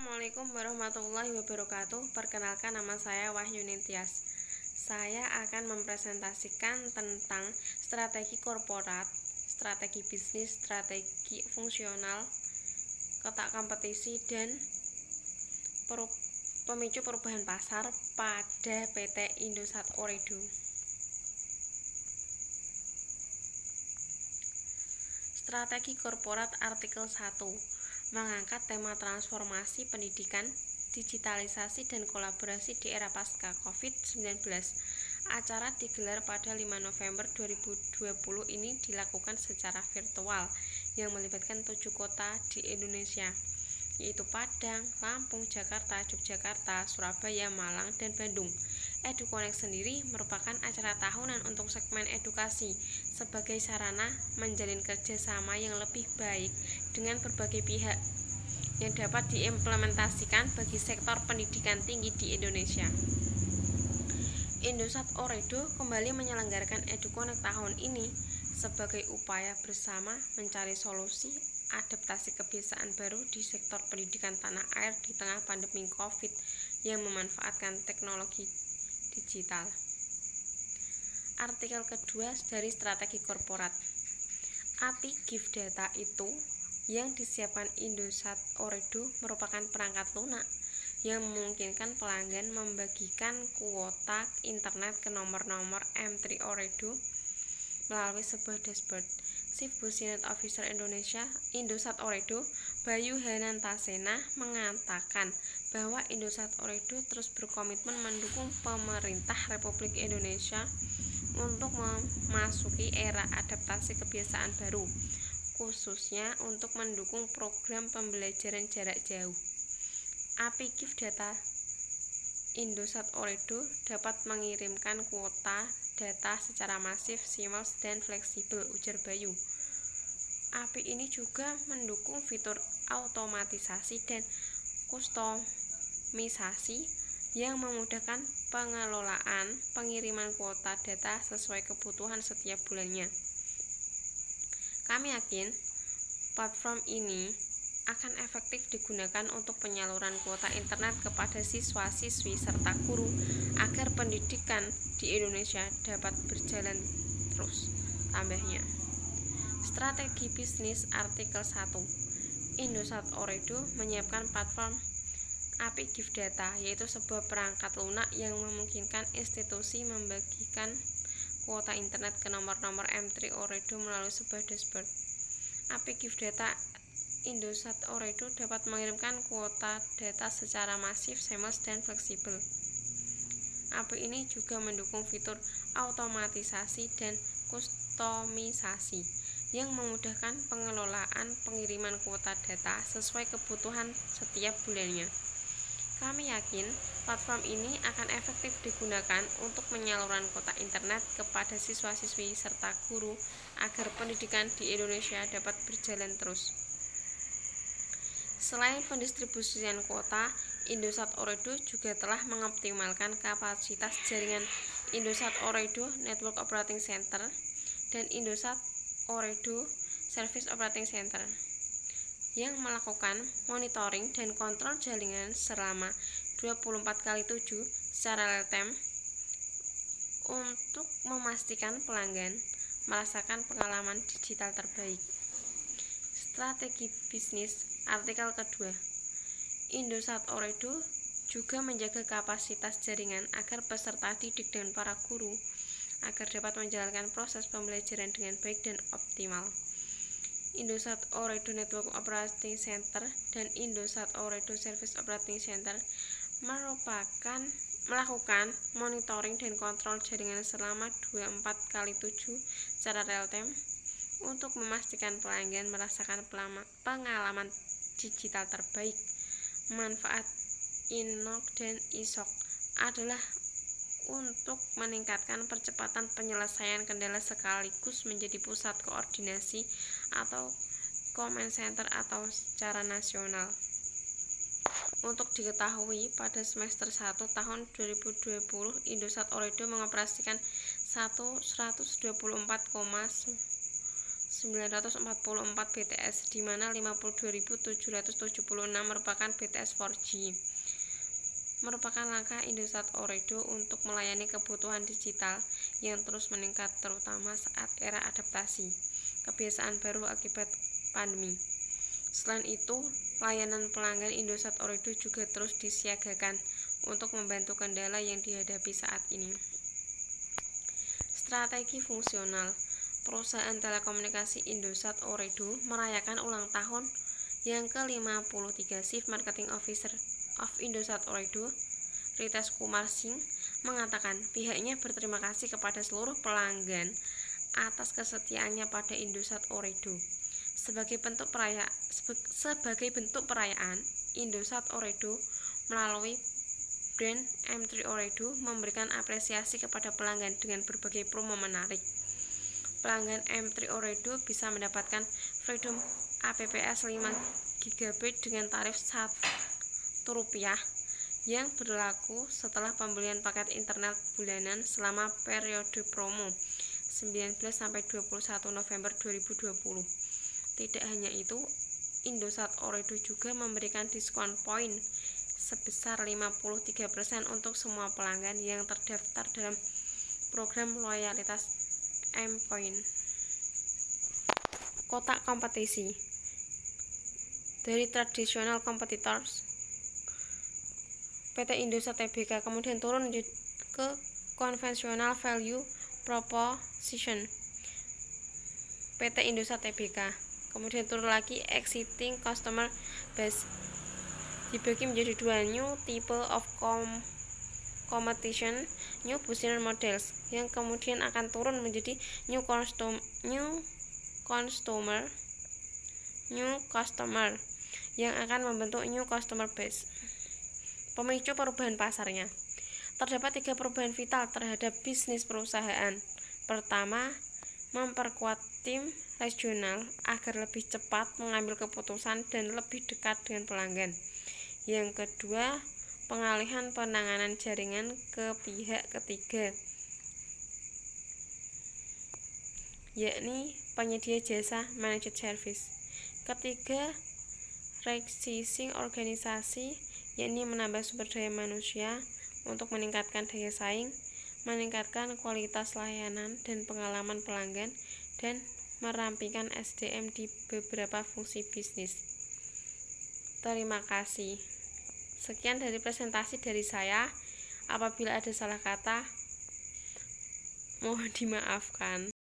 Assalamualaikum warahmatullahi wabarakatuh. Perkenalkan, nama saya Wahyu Nintias. Saya akan mempresentasikan tentang strategi korporat, strategi bisnis, strategi fungsional, kotak kompetisi, dan pemicu perubahan pasar pada PT Indosat Ooredoo. Strategi korporat artikel 1 mengangkat tema transformasi pendidikan, digitalisasi, dan kolaborasi di era pasca COVID-19. Acara digelar pada 5 November 2020 ini dilakukan secara virtual yang melibatkan 7 kota di Indonesia, yaitu Padang, Lampung, Jakarta, Yogyakarta, Surabaya, Malang, dan Bandung. EduConnect sendiri merupakan acara tahunan untuk segmen edukasi sebagai sarana menjalin kerjasama yang lebih baik dengan berbagai pihak yang dapat diimplementasikan bagi sektor pendidikan tinggi di Indonesia. Indosat Ooredoo kembali menyelenggarakan EduConnect tahun ini sebagai upaya bersama mencari solusi adaptasi kebiasaan baru di sektor pendidikan tanah air di tengah pandemi COVID yang memanfaatkan teknologi digital. Artikel kedua dari strategi korporat. API Gift Data itu yang disiapkan Indosat Ooredoo merupakan perangkat lunak yang memungkinkan pelanggan membagikan kuota internet ke nomor-nomor M3 Ooredoo melalui sebuah dashboard. Chief Business Officer Indonesia Indosat Ooredoo, Bayu Hanantasena, mengatakan bahwa Indosat Ooredoo terus berkomitmen mendukung pemerintah Republik Indonesia untuk memasuki era adaptasi kebiasaan baru, khususnya untuk mendukung program pembelajaran jarak jauh. API Gift Data Indosat Ooredoo dapat mengirimkan kuota data secara masif, seamless, dan fleksibel, ujar Bayu. API ini juga mendukung fitur automatisasi dan kustomisasi yang memudahkan pengelolaan pengiriman kuota data sesuai kebutuhan setiap bulannya. Kami yakin platform ini akan efektif digunakan untuk penyaluran kuota internet kepada siswa-siswi serta guru agar pendidikan di Indonesia dapat berjalan terus, tambahnya. Strategi bisnis artikel 1. Indosat Ooredoo menyiapkan platform API Gift Data, yaitu sebuah perangkat lunak yang memungkinkan institusi membagikan kuota internet ke nomor-nomor M3 Ooredoo melalui sebuah dashboard. API Gift Data Indosat Ooredoo dapat mengirimkan kuota data secara masif, seamless, dan fleksibel. API ini juga mendukung fitur automatisasi dan kustomisasi yang memudahkan pengelolaan pengiriman kuota data sesuai kebutuhan setiap bulannya. Kami yakin platform ini akan efektif digunakan untuk penyaluran kuota internet kepada siswa-siswi serta guru agar pendidikan di Indonesia dapat berjalan terus. Selain pendistribusian kuota, Indosat Ooredoo juga telah mengoptimalkan kapasitas jaringan Indosat Ooredoo Network Operating Center dan Indosat Ooredoo Service Operating Center yang melakukan monitoring dan kontrol jaringan selama 24/7 secara real time untuk memastikan pelanggan merasakan pengalaman digital terbaik. Strategi bisnis artikel kedua. Indosat Ooredoo juga menjaga kapasitas jaringan agar peserta didik dan para guru agar dapat menjalankan proses pembelajaran dengan baik dan optimal. Indosat Ooredoo Network Operating Center dan Indosat Ooredoo Service Operating Center melakukan monitoring dan kontrol jaringan selama 24/7 secara real time untuk memastikan pelanggan merasakan pengalaman digital terbaik. Manfaat INOC dan ISOC adalah untuk meningkatkan percepatan penyelesaian kendala sekaligus menjadi pusat koordinasi atau command center atau secara nasional. Untuk diketahui, pada semester 1 tahun 2020 Indosat Ooredoo mengoperasikan 124,9 BTS, di mana 52.776 merupakan BTS 4G. Merupakan langkah Indosat Ooredoo untuk melayani kebutuhan digital yang terus meningkat, terutama saat era adaptasi kebiasaan baru akibat pandemi. Selain itu, layanan pelanggan Indosat Ooredoo juga terus disiagakan untuk membantu kendala yang dihadapi saat ini. Strategi fungsional. Perusahaan telekomunikasi Indosat Ooredoo merayakan ulang tahun yang ke-53. Chief Marketing Officer of Indosat Ooredoo, Ritesh Kumar Singh, mengatakan pihaknya berterima kasih kepada seluruh pelanggan atas kesetiaannya pada Indosat Ooredoo. Sebagai bentuk perayaan, Indosat Ooredoo melalui brand M3 Ooredoo memberikan apresiasi kepada pelanggan dengan berbagai promo menarik. Pelanggan M3 Ooredoo bisa mendapatkan Freedom APPS 5 GB dengan tarif Rp1 yang berlaku setelah pembelian paket internet bulanan selama periode promo 19-21 November 2020. Tidak hanya itu, Indosat Ooredoo juga memberikan diskon poin sebesar 53% untuk semua pelanggan yang terdaftar dalam program loyalitas M-Point. Kotak kompetisi. Dari tradisional competitors, PT Indosat Tbk kemudian turun ke konvensional value proposition. PT Indosat Tbk kemudian turun lagi exiting customer base, dibagi menjadi dua new type of competition, new business models, yang kemudian akan turun menjadi new customer yang akan membentuk new customer base. Pemicu perubahan pasarnya. Terdapat 3 perubahan vital terhadap bisnis perusahaan. Pertama, memperkuat tim regional agar lebih cepat mengambil keputusan dan lebih dekat dengan pelanggan. Yang kedua, pengalihan penanganan jaringan ke pihak ketiga, yakni penyedia jasa managed service. Ketiga, resizing organisasi, yakni menambah sumber daya manusia untuk meningkatkan daya saing, meningkatkan kualitas layanan dan pengalaman pelanggan, dan merampingkan SDM di beberapa fungsi bisnis. Terima kasih. Sekian dari presentasi dari saya. Apabila ada salah kata, mohon dimaafkan.